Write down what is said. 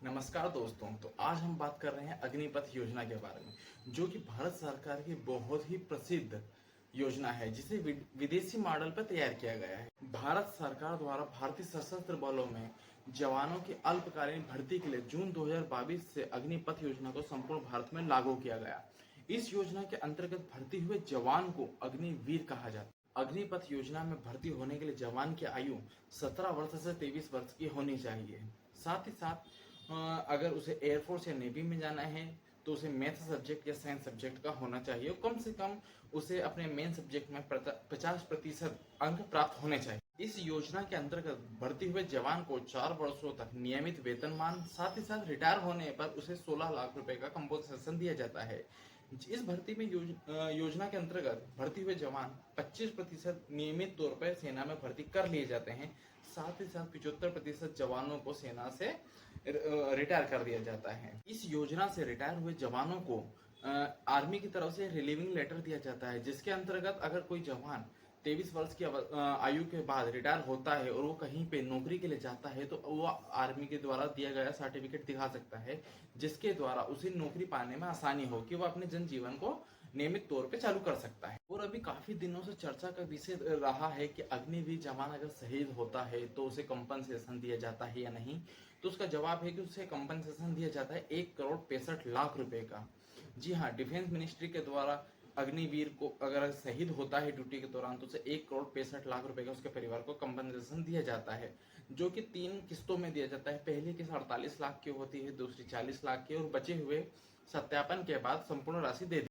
नमस्कार दोस्तों। तो आज हम बात कर रहे हैं अग्निपथ योजना के बारे में, जो कि भारत सरकार की बहुत ही प्रसिद्ध योजना है, जिसे विदेशी मॉडल पर तैयार किया गया है। भारत सरकार द्वारा भारतीय सशस्त्र बलों में जवानों की अल्पकालीन भर्ती के लिए जून 2022 से अग्निपथ योजना को संपूर्ण भारत में लागू किया गया। इस योजना के अंतर्गत भर्ती हुए जवान को अग्निवीर कहा जाता है। अग्निपथ योजना में भर्ती होने के लिए जवान की आयु 17 वर्ष से 23 वर्ष की होनी चाहिए। साथ ही साथ अगर उसे एयरफोर्स या नेवी में जाना है तो उसे मैथ सब्जेक्ट या साइंस सब्जेक्ट का होना चाहिए और कम से कम उसे अपने मेन सब्जेक्ट में 50% अंक प्राप्त होने चाहिए। इस योजना के अंतर्गत भर्ती हुए जवान को 4 वर्षों तक नियमित वेतनमान, साथ ही साथ रिटायर होने पर उसे 16 लाख रुपए का कंपनसेशन दिया जाता है। इस भर्ती में योजना के अंतर्गत भर्ती हुए जवान 25% नियमित तौर पर सेना में भर्ती कर लिए जाते हैं। साथ ही साथ 75% जवानों को सेना से रिटायर कर दिया जाता है। इस योजना से रिटायर हुए जवानों को आर्मी की तरफ से रिलीविंग लेटर दिया जाता है, जिसके अंतर्गत अगर कोई जवान 23 वर्ष की आयु के बाद रिटायर होता है और वो कहीं पे नौकरी के लिए जाता है तो वो आर्मी के द्वारा दिया गया सर्टिफिकेट दिखा सकता है, जिसके द्वारा उसे नौकरी पाने में आसानी हो कि वो अपने जनजीवन को नियमित तौर पे चालू कर सकता है। और अभी काफी दिनों से चर्चा का विषय रहा है कि अग्निवीर जवान अगर शहीद होता है तो उसे कंपनसेशन दिया जाता है या नहीं। तो उसका जवाब है कि उसे कंपनसेशन दिया जाता है 1 करोड़ 65 लाख रुपए का। जी हाँ, डिफेंस मिनिस्ट्री के द्वारा अग्निवीर को अगर शहीद होता है ड्यूटी के दौरान तो उसे 1 करोड़ 65 लाख रुपए का उसके परिवार को कंपनसेशन दिया जाता है, जो कि 3 किस्तों में दिया जाता है। पहली किस्त 48 लाख की होती है, दूसरी 40 लाख की और बचे हुए सत्यापन के बाद संपूर्ण राशि दे दी।